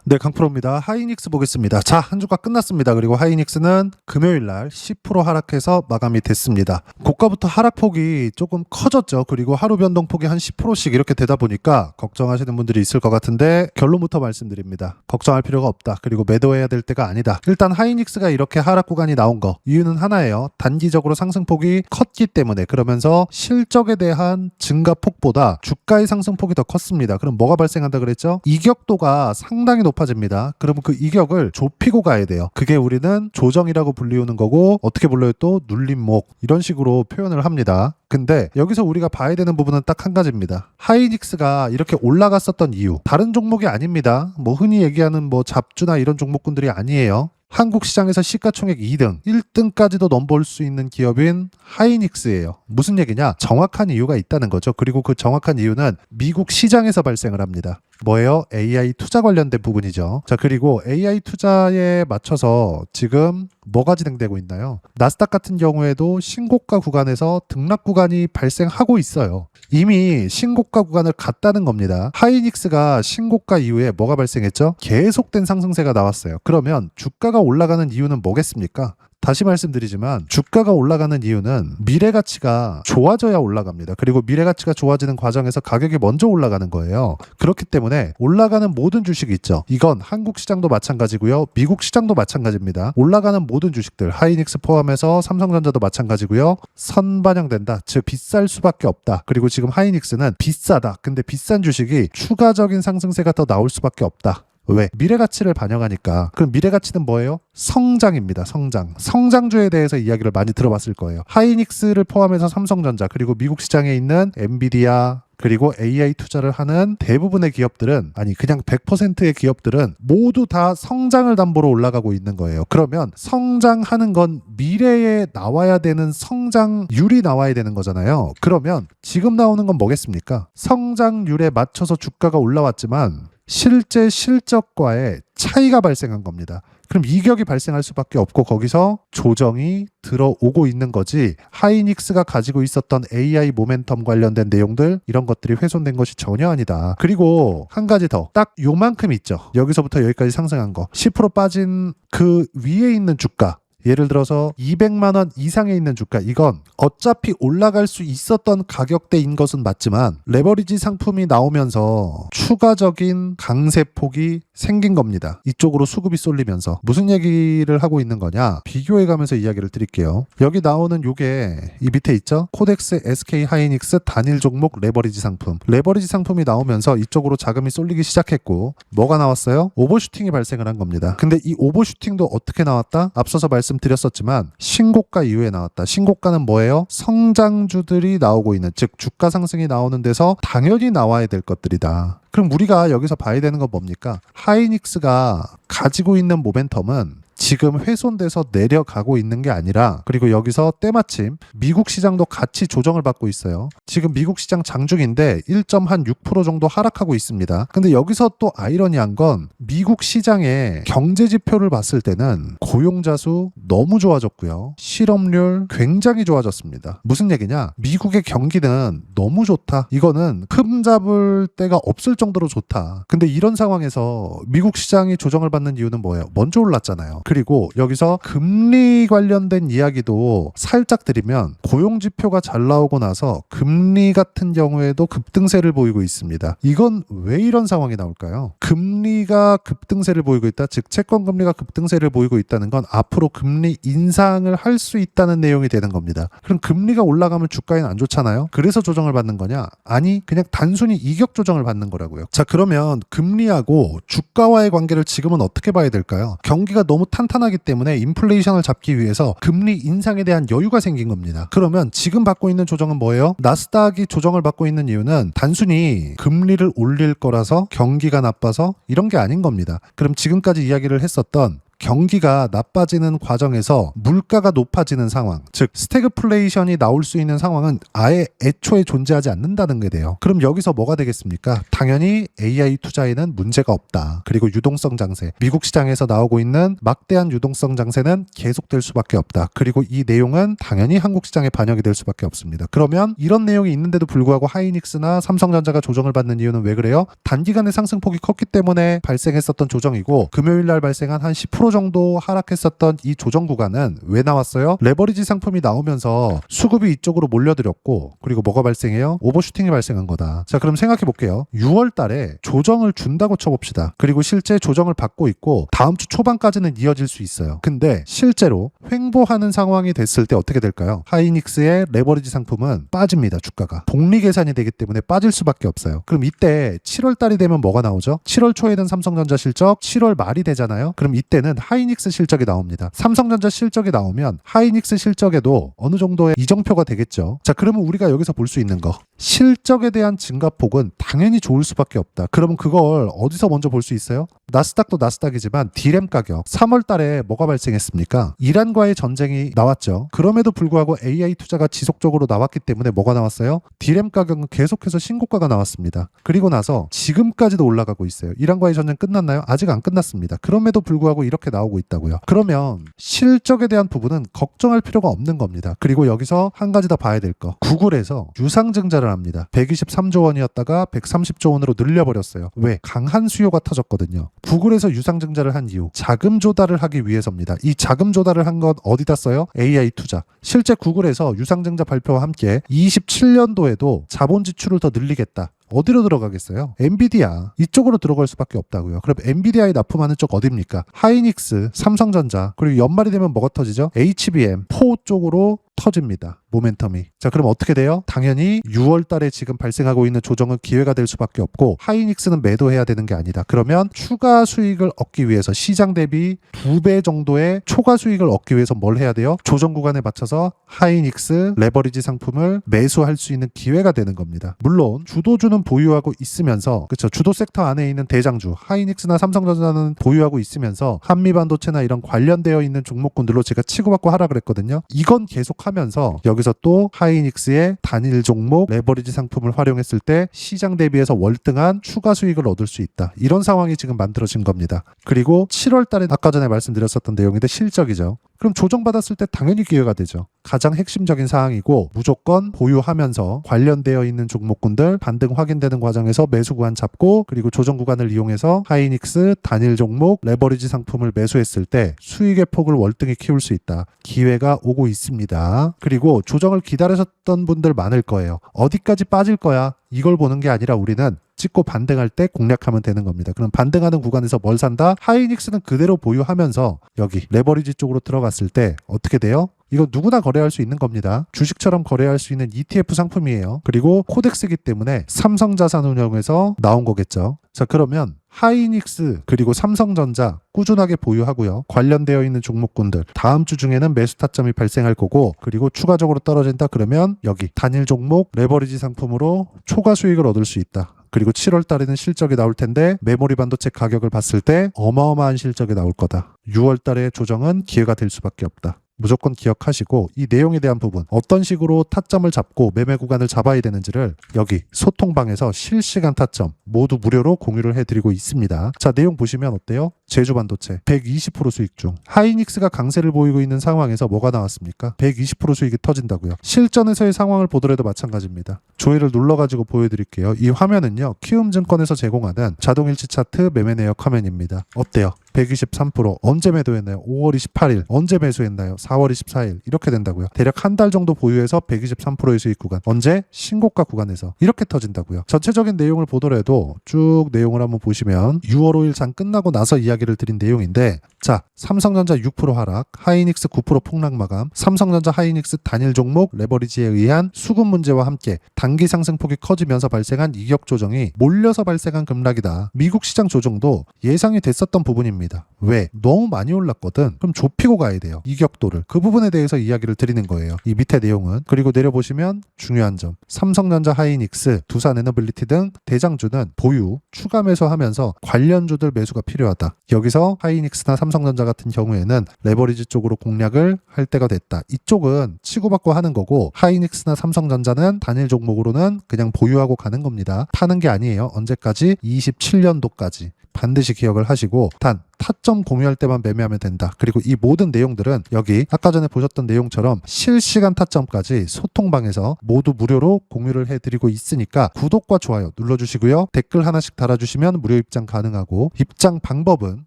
네, 강프로입니다. 하이닉스 보겠습니다. 자, 한 주가 끝났습니다. 그리고 하이닉스는 금요일날 10% 하락해서 마감이 됐습니다. 고가부터 하락폭이 조금 커졌죠. 그리고 하루 변동폭이 한 10%씩 이렇게 되다 보니까 걱정하시는 분들이 있을 것 같은데 결론부터 말씀드립니다. 걱정할 필요가 없다. 그리고 매도해야 될 때가 아니다. 일단 하이닉스가 이렇게 하락 구간이 나온 거 이유는 하나예요. 단기적으로 상승폭이 컸기 때문에. 그러면서 실적에 대한 증가폭보다 주가의 상승폭이 더 컸습니다. 그럼 뭐가 발생한다 그랬죠? 이격도가 상당히 높아집니다. 그러면 그 이격을 좁히고 가야 돼요. 그게 우리는 조정이라고 불리우는 거고, 어떻게 불러요? 또 눌림목, 이런 식으로 표현을 합니다. 근데 여기서 우리가 봐야 되는 부분은 딱 한 가지입니다. 하이닉스가 이렇게 올라갔었던 이유, 다른 종목이 아닙니다. 뭐 흔히 얘기하는 뭐 잡주나 이런 종목군들이 아니에요. 한국 시장에서 시가총액 2등, 1등까지도 넘볼 수 있는 기업인 하이닉스예요. 무슨 얘기냐? 정확한 이유가 있다는 거죠. 그리고 그 정확한 이유는 미국 시장에서 발생을 합니다. 뭐예요? AI 투자 관련된 부분이죠. 자, 그리고 AI 투자에 맞춰서 지금 뭐가 진행되고 있나요? 나스닥 같은 경우에도 신고가 구간에서 등락 구간이 발생하고 있어요. 이미 신고가 구간을 갔다는 겁니다. 하이닉스가 신고가 이후에 뭐가 발생했죠? 계속된 상승세가 나왔어요. 그러면 주가가 올라가는 이유는 뭐겠습니까? 다시 말씀드리지만 주가가 올라가는 이유는 미래가치가 좋아져야 올라갑니다. 그리고 미래가치가 좋아지는 과정에서 가격이 먼저 올라가는 거예요. 그렇기 때문에 올라가는 모든 주식이 있죠. 이건 한국 시장도 마찬가지고요. 미국 시장도 마찬가지입니다. 올라가는 모든 주식들, 하이닉스 포함해서 삼성전자도 마찬가지고요. 선반영된다. 즉 비쌀 수밖에 없다. 그리고 지금 하이닉스는 비싸다. 근데 비싼 주식이 추가적인 상승세가 더 나올 수밖에 없다. 왜? 미래가치를 반영하니까. 그럼 미래가치는 뭐예요? 성장입니다. 성장. 성장주에 대해서 이야기를 많이 들어봤을 거예요. 하이닉스를 포함해서 삼성전자, 그리고 미국 시장에 있는 엔비디아, 그리고 AI 투자를 하는 대부분의 기업들은, 아니 그냥 100%의 기업들은 모두 다 성장을 담보로 올라가고 있는 거예요. 그러면 성장하는 건 미래에 나와야 되는 성장률이 나와야 되는 거잖아요. 그러면 지금 나오는 건 뭐겠습니까? 성장률에 맞춰서 주가가 올라왔지만 실제 실적과의 차이가 발생한 겁니다. 그럼 이격이 발생할 수밖에 없고 거기서 조정이 들어오고 있는 거지, 하이닉스가 가지고 있었던 AI 모멘텀 관련된 내용들, 이런 것들이 훼손된 것이 전혀 아니다. 그리고 한 가지 더, 딱 요만큼 있죠. 여기서부터 여기까지 상승한 거 10% 빠진 그 위에 있는 주가, 예를 들어서 200만 원 이상에 있는 주가, 이건 어차피 올라갈 수 있었던 가격대인 것은 맞지만 레버리지 상품이 나오면서 추가적인 강세폭이 생긴 겁니다. 이쪽으로 수급이 쏠리면서. 무슨 얘기를 하고 있는 거냐? 비교해가면서 이야기를 드릴게요. 여기 나오는 요게 이 밑에 있죠? 코덱스 SK 하이닉스 단일 종목 레버리지 상품. 레버리지 상품이 나오면서 이쪽으로 자금이 쏠리기 시작했고, 뭐가 나왔어요? 오버슈팅이 발생을 한 겁니다. 근데 이 오버슈팅도 어떻게 나왔다? 앞서서 말씀드렸었지만 신고가 이후에 나왔다. 신고가는 뭐예요? 성장주들이 나오고 있는, 즉 주가 상승이 나오는 데서 당연히 나와야 될 것들이다. 그럼 우리가 여기서 봐야 되는 건 뭡니까? 하이닉스가 가지고 있는 모멘텀은 지금 훼손돼서 내려가고 있는 게 아니라, 그리고 여기서 때마침 미국 시장도 같이 조정을 받고 있어요. 지금 미국 시장 장중인데 1.6% 정도 하락하고 있습니다. 근데 여기서 또 아이러니한 건 미국 시장의 경제 지표를 봤을 때는 고용자 수 너무 좋아졌고요. 실업률 굉장히 좋아졌습니다. 무슨 얘기냐? 미국의 경기는 너무 좋다. 이거는 흠 잡을 데가 없을 정도로 좋다. 근데 이런 상황에서 미국 시장이 조정을 받는 이유는 뭐예요? 먼저 올랐잖아요. 그리고 여기서 금리 관련된 이야기도 살짝 드리면, 고용지표가 잘 나오고 나서 금리 같은 경우에도 급등세를 보이고 있습니다. 이건 왜 이런 상황이 나올까요? 금리가 급등세를 보이고 있다, 즉 채권금리가 급등세를 보이고 있다는 건 앞으로 금리 인상을 할 수 있다는 내용이 되는 겁니다. 그럼 금리가 올라가면 주가에는 안 좋잖아요. 그래서 조정을 받는 거냐? 아니, 그냥 단순히 이격 조정을 받는 거라고요. 자, 그러면 금리하고 주가와의 관계를 지금은 어떻게 봐야 될까요? 경기가 너무 탄탄하기 때문에 인플레이션을 잡기 위해서 금리 인상에 대한 여유가 생긴 겁니다. 그러면 지금 받고 있는 조정은 뭐예요? 나스닥이 조정을 받고 있는 이유는 단순히 금리를 올릴 거라서, 경기가 나빠서, 이런 게 아닌 겁니다. 그럼 지금까지 이야기를 했었던 경기가 나빠지는 과정에서 물가가 높아지는 상황, 즉 스태그플레이션이 나올 수 있는 상황은 아예 애초에 존재하지 않는다는 게 돼요. 그럼 여기서 뭐가 되겠습니까? 당연히 AI 투자에는 문제가 없다. 그리고 유동성 장세, 미국 시장에서 나오고 있는 막대한 유동성 장세는 계속될 수밖에 없다. 그리고 이 내용은 당연히 한국 시장에 반영이 될 수밖에 없습니다. 그러면 이런 내용이 있는데도 불구하고 하이닉스나 삼성전자가 조정을 받는 이유는 왜 그래요? 단기간에 상승폭이 컸기 때문에 발생했었던 조정이고, 금요일날 발생한 한 10% 정도 하락했었던 이 조정 구간은 왜 나왔어요? 레버리지 상품이 나오면서 수급이 이쪽으로 몰려들었고, 그리고 뭐가 발생해요? 오버슈팅이 발생한 거다. 자, 그럼 생각해 볼게요. 6월 달에 조정을 준다고 쳐봅시다. 그리고 실제 조정을 받고 있고 다음 주 초반까지는 이어질 수 있어요. 근데 실제로 횡보하는 상황이 됐을 때 어떻게 될까요? 하이닉스의 레버리지 상품은 빠집니다. 주가가 복리 계산이 되기 때문에 빠질 수밖에 없어요. 그럼 이때 7월 달이 되면 뭐가 나오죠? 7월 초에는 삼성전자 실적, 7월 말이 되잖아요. 그럼 이때는 하이닉스 실적이 나옵니다. 삼성전자 실적이 나오면 하이닉스 실적에도 어느 정도의 이정표가 되겠죠. 자, 그러면 우리가 여기서 볼 수 있는 거, 실적에 대한 증가폭은 당연히 좋을 수밖에 없다. 그러면 그걸 어디서 먼저 볼 수 있어요? 나스닥도 나스닥이지만 디램 가격 3월 달에 뭐가 발생했습니까? 이란과의 전쟁이 나왔죠. 그럼에도 불구하고 AI 투자가 지속적으로 나왔기 때문에 뭐가 나왔어요? 디램 가격은 계속해서 신고가가 나왔습니다. 그리고 나서 지금까지도 올라가고 있어요. 이란과의 전쟁 끝났나요? 아직 안 끝났습니다. 그럼에도 불구하고 이렇게 나오고 있다고요. 그러면 실적에 대한 부분은 걱정할 필요가 없는 겁니다. 그리고 여기서 한 가지 더 봐야 될 거, 구글에서 유상증자를 합니다. 123조 원이었다가 130조 원으로 늘려버렸어요. 왜? 강한 수요가 터졌거든요. 구글에서 유상증자를 한 이유, 자금 조달을 하기 위해서입니다. 이 자금 조달을 한 건 어디다 써요? AI 투자. 실제 구글에서 유상증자 발표와 함께 27년도에도 자본 지출을 더 늘리겠다. 어디로 들어가겠어요? 엔비디아 이쪽으로 들어갈 수밖에 없다고요. 그럼 엔비디아에 납품하는 쪽 어디입니까? 하이닉스, 삼성전자, 그리고 연말이 되면 뭐가 터지죠? HBM, 포 쪽으로 터집니다. 모멘텀이. 자, 그럼 어떻게 돼요? 당연히 6월 달에 지금 발생하고 있는 조정은 기회가 될 수밖에 없고, 하이닉스는 매도해야 되는 게 아니다. 그러면 추가 수익을 얻기 위해서 시장 대비 2배 정도의 초과 수익을 얻기 위해서 뭘 해야 돼요? 조정 구간에 맞춰서 하이닉스 레버리지 상품을 매수할 수 있는 기회가 되는 겁니다. 물론 주도주는 보유하고 있으면서, 그렇죠, 주도 섹터 안에 있는 대장주 하이닉스나 삼성전자는 보유하고 있으면서 한미반도체나 이런 관련되어 있는 종목군들로 제가 치고받고 하라 그랬거든요. 이건 계속하면서 여기서 또 하이닉스의 단일 종목 레버리지 상품을 활용했을 때 시장 대비해서 월등한 추가 수익을 얻을 수 있다. 이런 상황이 지금 만들어진 겁니다. 그리고 7월 달에 아까 전에 말씀드렸었던 내용인데 실적이죠. 그럼 조정받았을 때 당연히 기회가 되죠. 가장 핵심적인 사항이고, 무조건 보유하면서 관련되어 있는 종목군들 반등 확인되는 과정에서 매수 구간 잡고, 그리고 조정 구간을 이용해서 하이닉스 단일 종목 레버리지 상품을 매수했을 때 수익의 폭을 월등히 키울 수 있다. 기회가 오고 있습니다. 그리고 조정을 기다리셨던 분들 많을 거예요. 어디까지 빠질 거야? 이걸 보는 게 아니라 우리는 찍고 반등할 때 공략하면 되는 겁니다. 그럼 반등하는 구간에서 뭘 산다? 하이닉스는 그대로 보유하면서 여기 레버리지 쪽으로 들어갔을 때 어떻게 돼요? 이거 누구나 거래할 수 있는 겁니다. 주식처럼 거래할 수 있는 ETF 상품이에요. 그리고 코덱스이기 때문에 삼성자산운용에서 나온 거겠죠. 자, 그러면 하이닉스 그리고 삼성전자 꾸준하게 보유하고요. 관련되어 있는 종목군들 다음 주 중에는 매수 타점이 발생할 거고, 그리고 추가적으로 떨어진다 그러면 여기 단일 종목 레버리지 상품으로 초과 수익을 얻을 수 있다. 그리고 7월 달에는 실적이 나올 텐데 메모리 반도체 가격을 봤을 때 어마어마한 실적이 나올 거다. 6월 달에 조정은 기회가 될 수밖에 없다. 무조건 기억하시고, 이 내용에 대한 부분 어떤 식으로 타점을 잡고 매매 구간을 잡아야 되는지를 여기 소통방에서 실시간 타점 모두 무료로 공유를 해드리고 있습니다. 자, 내용 보시면 어때요? 제주반도체 120% 수익 중, 하이닉스가 강세를 보이고 있는 상황에서 뭐가 나왔습니까? 120% 수익이 터진다고요. 실전에서의 상황을 보더라도 마찬가지입니다. 조회를 눌러가지고 보여드릴게요. 이 화면은요, 키움증권에서 제공하는 자동일치 차트 매매 내역 화면입니다. 어때요? 123%. 언제 매도했나요? 5월 28일. 언제 매수했나요? 4월 24일. 이렇게 된다고요. 대략 한 달 정도 보유해서 123%의 수익 구간. 언제? 신고가 구간에서. 이렇게 터진다고요. 전체적인 내용을 보더라도 쭉 내용을 한번 보시면 6월 5일 장 끝나고 나서 이야기를 드린 내용인데, 자, 삼성전자 6% 하락, 하이닉스 9% 폭락 마감, 삼성전자 하이닉스 단일 종목 레버리지에 의한 수급 문제와 함께 단기 상승폭이 커지면서 발생한 이격 조정이 몰려서 발생한 급락이다. 미국 시장 조정도 예상이 됐었던 부분입니다. 겁니다. 왜? 너무 많이 올랐거든. 그럼 좁히고 가야 돼요. 이격도를. 그 부분에 대해서 이야기를 드리는 거예요. 이 밑에 내용은. 그리고 내려보시면 중요한 점. 삼성전자, 하이닉스, 두산 에너빌리티 등 대장주는 보유, 추가 매수하면서 관련주들 매수가 필요하다. 여기서 하이닉스나 삼성전자 같은 경우에는 레버리지 쪽으로 공략을 할 때가 됐다. 이쪽은 치고받고 하는 거고 하이닉스나 삼성전자는 단일 종목으로는 그냥 보유하고 가는 겁니다. 파는 게 아니에요. 언제까지? 27년도까지. 반드시 기억을 하시고 단 타점 공유할 때만 매매하면 된다. 그리고 이 모든 내용들은 여기 아까 전에 보셨던 내용처럼 실시간 타점까지 소통방에서 모두 무료로 공유를 해드리고 있으니까 구독과 좋아요 눌러주시고요. 댓글 하나씩 달아주시면 무료 입장 가능하고 입장 방법은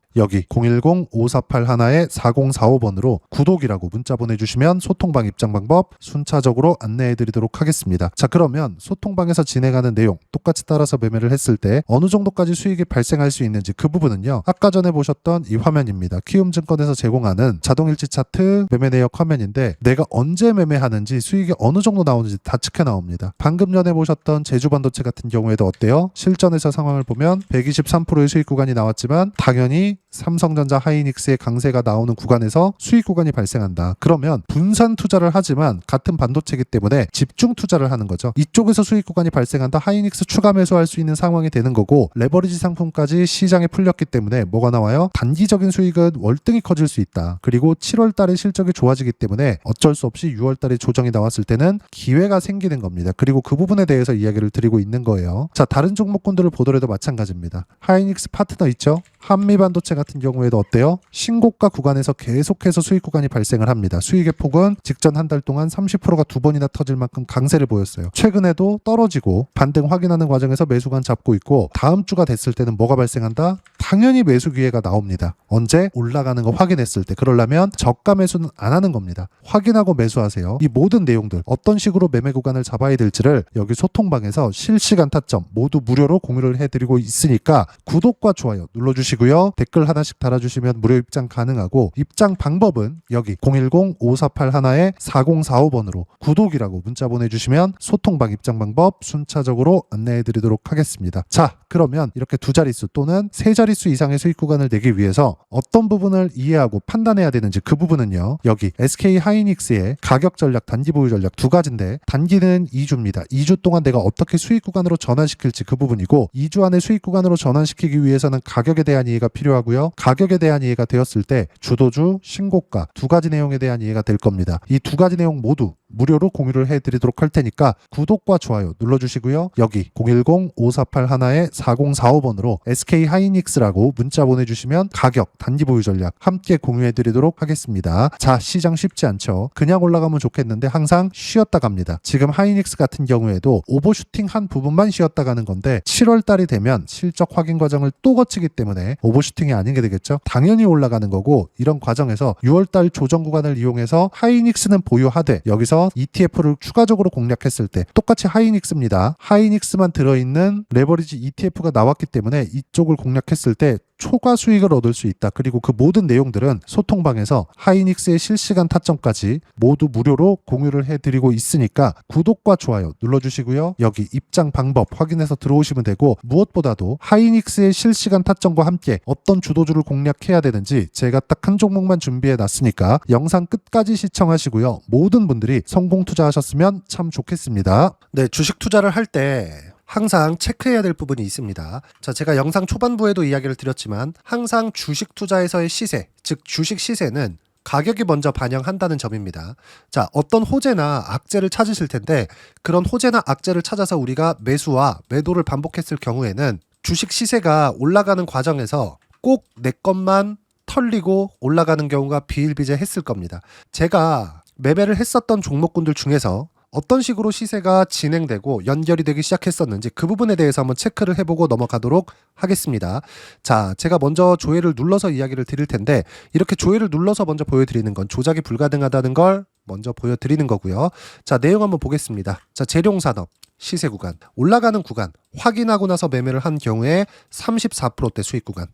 여기 010-5481-4045번으로 구독이라고 문자 보내주시면 소통방 입장 방법 순차적으로 안내해드리도록 하겠습니다. 자, 그러면 소통방에서 진행하는 내용 똑같이 따라서 매매를 했을 때 어느 정도까지 수익이 발생할 수 있는지 그 부분은요. 아까 전에 보셨던 이 화면입니다. 키움증권에서 제공하는 자동일치 차트 매매 내역 화면인데 내가 언제 매매하는지 수익이 어느 정도 나오는지 다 측해 나옵니다. 방금 전에 보셨던 제주반도체 같은 경우에도 어때요? 실전에서 상황을 보면 123%의 수익 구간이 나왔지만 당연히 삼성전자, 하이닉스의 강세가 나오는 구간에서 수익 구간이 발생한다. 그러면 분산 투자를 하지만 같은 반도체이기 때문에 집중 투자를 하는 거죠. 이쪽에서 수익 구간이 발생한다. 하이닉스 추가 매수할 수 있는 상황이 되는 거고 레버리지 상품까지 시장에 풀렸기 때문에 뭐가 나와요? 단기적인 수익은 월등히 커질 수 있다. 그리고 7월 달에 실적이 좋아지기 때문에 어쩔 수 없이 6월 달에 조정이 나왔을 때는 기회가 생기는 겁니다. 그리고 그 부분에 대해서 이야기를 드리고 있는 거예요. 자, 다른 종목군들을 보더라도 마찬가지입니다. 하이닉스 파트너 있죠? 한미반도체 같은 경우에도 어때요? 신고가 구간에서 계속해서 수익 구간이 발생을 합니다. 수익의 폭은 직전 한 달 동안 30%가 두 번이나 터질 만큼 강세를 보였어요. 최근에도 떨어지고 반등 확인하는 과정에서 매수관 잡고 있고 다음 주가 됐을 때는 뭐가 발생한다? 당연히 매수 기회가 나옵니다. 언제? 올라가는 거 확인했을 때. 그러려면 저가 매수는 안 하는 겁니다. 확인하고 매수하세요. 이 모든 내용들 어떤 식으로 매매 구간을 잡아야 될지를 여기 소통방에서 실시간 타점 모두 무료로 공유를 해드리고 있으니까 구독과 좋아요 눌러주시고요. 댓글 하나씩 달아주시면 무료 입장 가능하고 입장 방법은 여기 010-5481-4045번으로 구독이라고 문자 보내주시면 소통방 입장 방법 순차적으로 안내해드리도록 하겠습니다. 자, 그러면 이렇게 두 자릿수 또는 세 자릿수 이상의 수익 구간을 내기 위해서 어떤 부분을 이해하고 판단해야 되는지 그 부분은요. 여기 SK 하이닉스의 가격 전략, 단기 보유 전략 두 가지인데 단기는 2주입니다. 2주 동안 내가 어떻게 수익 구간으로 전환시킬지 그 부분이고 2주 안에 수익 구간으로 전환시키기 위해서는 가격에 대한 이해가 필요하고요. 가격에 대한 이해가 되었을 때 주도주, 신고가 두 가지 내용에 대한 이해가 될 겁니다. 이 두 가지 내용 모두 무료로 공유를 해드리도록 할 테니까 구독과 좋아요 눌러주시고요. 여기 010-5481-4045번으로 SK 하이닉스라고 문자 보내주시면 가격, 단기 보유 전략 함께 공유해드리도록 하겠습니다. 자, 시장 쉽지 않죠. 그냥 올라가면 좋겠는데 항상 쉬었다 갑니다. 지금 하이닉스 같은 경우에도 오버슈팅 한 부분만 쉬었다 가는 건데 7월 달이 되면 실적 확인 과정을 또 거치기 때문에 오버슈팅이 아닌 게 되겠죠. 당연히 올라가는 거고 이런 과정에서 6월 달 조정 구간을 이용해서 하이닉스는 보유하되 여기서 ETF를 추가적으로 공략했을 때 똑같이 하이닉스입니다. 하이닉스만 들어있는 레버리지 ETF가 나왔기 때문에 이쪽을 공략했을 때 초과 수익을 얻을 수 있다. 그리고 그 모든 내용들은 소통방에서 하이닉스의 실시간 타점까지 모두 무료로 공유를 해드리고 있으니까 구독과 좋아요 눌러주시고요. 여기 입장 방법 확인해서 들어오시면 되고 무엇보다도 하이닉스의 실시간 타점과 함께 어떤 주도주를 공략해야 되는지 제가 딱 한 종목만 준비해 놨으니까 영상 끝까지 시청하시고요. 모든 분들이 성공 투자하셨으면 참 좋겠습니다. 네, 주식 투자를 할 때 항상 체크해야 될 부분이 있습니다. 자, 제가 영상 초반부에도 이야기를 드렸지만 항상 주식 투자에서의 시세, 즉 주식 시세는 가격이 먼저 반영한다는 점입니다. 자, 어떤 호재나 악재를 찾으실 텐데 그런 호재나 악재를 찾아서 우리가 매수와 매도를 반복했을 경우에는 주식 시세가 올라가는 과정에서 꼭 내 것만 털리고 올라가는 경우가 비일비재했을 겁니다. 제가 매매를 했었던 종목군들 중에서 어떤 식으로 시세가 진행되고 연결이 되기 시작했었는지 그 부분에 대해서 한번 체크를 해보고 넘어가도록 하겠습니다. 자, 제가 먼저 조회를 눌러서 이야기를 드릴 텐데 이렇게 조회를 눌러서 먼저 보여드리는 건 조작이 불가능하다는 걸 먼저 보여드리는 거고요. 자, 내용 한번 보겠습니다. 자, 재룡산업 시세 구간, 올라가는 구간 확인하고 나서 매매를 한 경우에 34%대 수익 구간.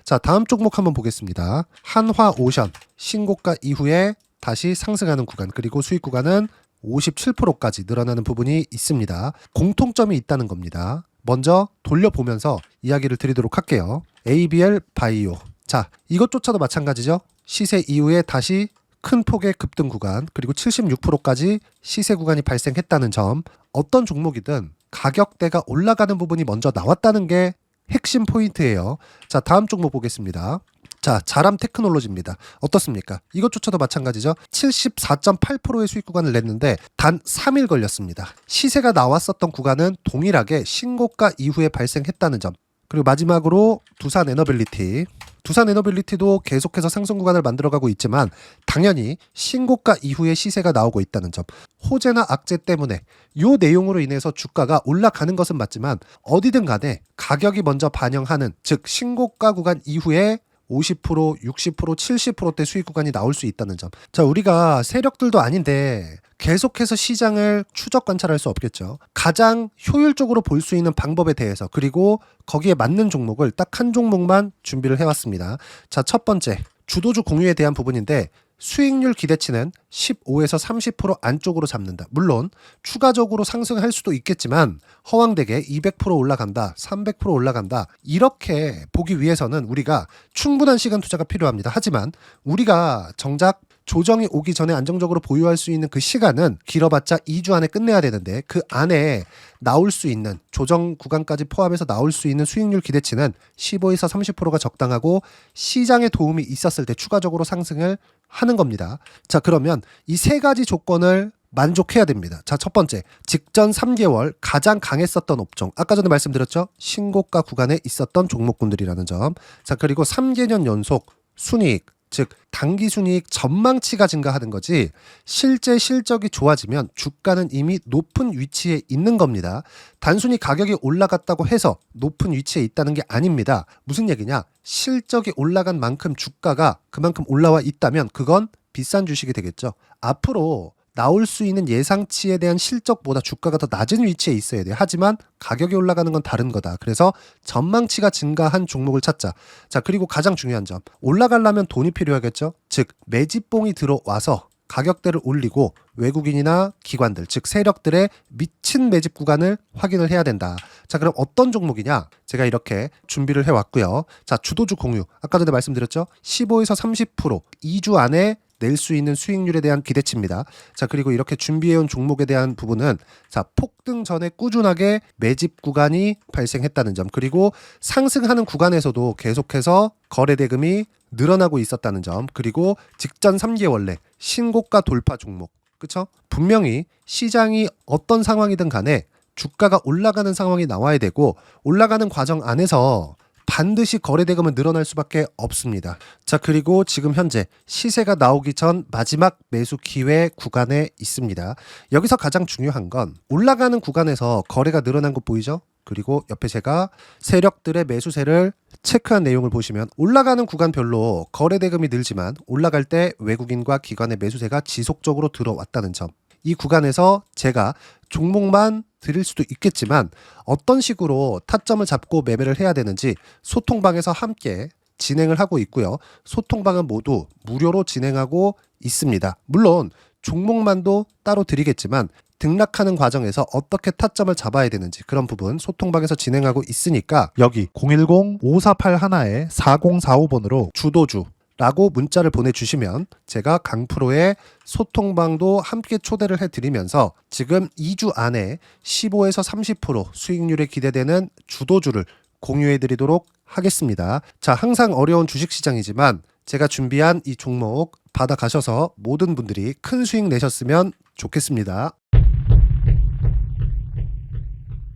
자, 다음 종목 한번 보겠습니다. 한화오션 신고가 이후에 다시 상승하는 구간, 그리고 수익 구간은 57%까지 늘어나는 부분이 있습니다. 공통점이 있다는 겁니다. 먼저 돌려보면서 이야기를 드리도록 할게요. ABL 바이오 자, 이것조차도 마찬가지죠. 시세 이후에 다시 큰 폭의 급등 구간, 그리고 76%까지 시세 구간이 발생했다는 점, 어떤 종목이든 가격대가 올라가는 부분이 먼저 나왔다는 게 핵심 포인트예요. 자, 다음 종목 보겠습니다. 자, 자람 테크놀로지입니다. 어떻습니까? 이것조차도 마찬가지죠. 74.8%의 수익 구간을 냈는데 단 3일 걸렸습니다. 시세가 나왔었던 구간은 동일하게 신고가 이후에 발생했다는 점. 그리고 마지막으로 두산 에너빌리티. 두산 에너빌리티도 계속해서 상승 구간을 만들어가고 있지만 당연히 신고가 이후에 시세가 나오고 있다는 점. 호재나 악재 때문에 이 내용으로 인해서 주가가 올라가는 것은 맞지만 어디든 간에 가격이 먼저 반영하는, 즉 신고가 구간 이후에 50%, 60%, 70%대 수익 구간이 나올 수 있다는 점. 자, 우리가 세력들도 아닌데 계속해서 시장을 추적 관찰할 수 없겠죠. 가장 효율적으로 볼 수 있는 방법에 대해서, 그리고 거기에 맞는 종목을 딱 한 종목만 준비를 해왔습니다. 자, 첫 번째, 주도주 공유에 대한 부분인데 수익률 기대치는 15에서 30% 안쪽으로 잡는다. 물론 추가적으로 상승할 수도 있겠지만 허황되게 200% 올라간다, 300% 올라간다, 이렇게 보기 위해서는 우리가 충분한 시간 투자가 필요합니다. 하지만 우리가 정작 조정이 오기 전에 안정적으로 보유할 수 있는 그 시간은 길어봤자 2주 안에 끝내야 되는데, 그 안에 나올 수 있는 조정 구간까지 포함해서 나올 수 있는 수익률 기대치는 15에서 30%가 적당하고 시장에 도움이 있었을 때 추가적으로 상승을 하는 겁니다. 자, 그러면 이 세 가지 조건을 만족해야 됩니다. 자, 첫 번째, 직전 3개월 가장 강했었던 업종. 아까 전에 말씀드렸죠? 신고가 구간에 있었던 종목군들이라는 점. 자, 그리고 3개년 연속 순이익, 즉 단기 순이익 전망치가 증가하는 거지 실제 실적이 좋아지면 주가는 이미 높은 위치에 있는 겁니다. 단순히 가격이 올라갔다고 해서 높은 위치에 있다는 게 아닙니다. 무슨 얘기냐? 실적이 올라간 만큼 주가가 그만큼 올라와 있다면 그건 비싼 주식이 되겠죠. 앞으로 나올 수 있는 예상치에 대한 실적보다 주가가 더 낮은 위치에 있어야 돼요. 하지만 가격이 올라가는 건 다른 거다. 그래서 전망치가 증가한 종목을 찾자. 자, 그리고 가장 중요한 점, 올라가려면 돈이 필요하겠죠. 즉 매집봉이 들어와서 가격대를 올리고 외국인이나 기관들, 즉 세력들의 미친 매집 구간을 확인을 해야 된다. 자, 그럼 어떤 종목이냐? 제가 이렇게 준비를 해왔고요. 자, 주도주 공유. 아까 전에 말씀드렸죠. 15에서 30% 2주 안에 낼 수 있는 수익률에 대한 기대치입니다. 자, 그리고 이렇게 준비해온 종목에 대한 부분은, 자, 폭등 전에 꾸준하게 매집 구간이 발생했다는 점, 그리고 상승하는 구간에서도 계속해서 거래 대금이 늘어나고 있었다는 점, 그리고 직전 3개월 내 신고가 돌파 종목. 그쵸? 분명히 시장이 어떤 상황이든 간에 주가가 올라가는 상황이 나와야 되고 올라가는 과정 안에서 반드시 거래 대금은 늘어날 수밖에 없습니다. 자, 그리고 지금 현재 시세가 나오기 전 마지막 매수 기회 구간에 있습니다. 여기서 가장 중요한 건 올라가는 구간에서 거래가 늘어난 거 보이죠? 그리고 옆에 제가 세력들의 매수세를 체크한 내용을 보시면 올라가는 구간별로 거래 대금이 늘지만 올라갈 때 외국인과 기관의 매수세가 지속적으로 들어왔다는 점. 이 구간에서 제가 종목만 드릴 수도 있겠지만 어떤 식으로 타점을 잡고 매매를 해야 되는지 소통방에서 함께 진행을 하고 있고요. 소통방은 모두 무료로 진행하고 있습니다. 물론 종목만도 따로 드리겠지만 등락하는 과정에서 어떻게 타점을 잡아야 되는지 그런 부분 소통방에서 진행하고 있으니까 여기 010-5481-4045번으로 주도주 라고 문자를 보내주시면 제가 강프로의 소통방도 함께 초대를 해드리면서 지금 2주 안에 15에서 30% 수익률에 기대되는 주도주를 공유해드리도록 하겠습니다. 자, 항상 어려운 주식시장이지만 제가 준비한 이 종목 받아가셔서 모든 분들이 큰 수익 내셨으면 좋겠습니다.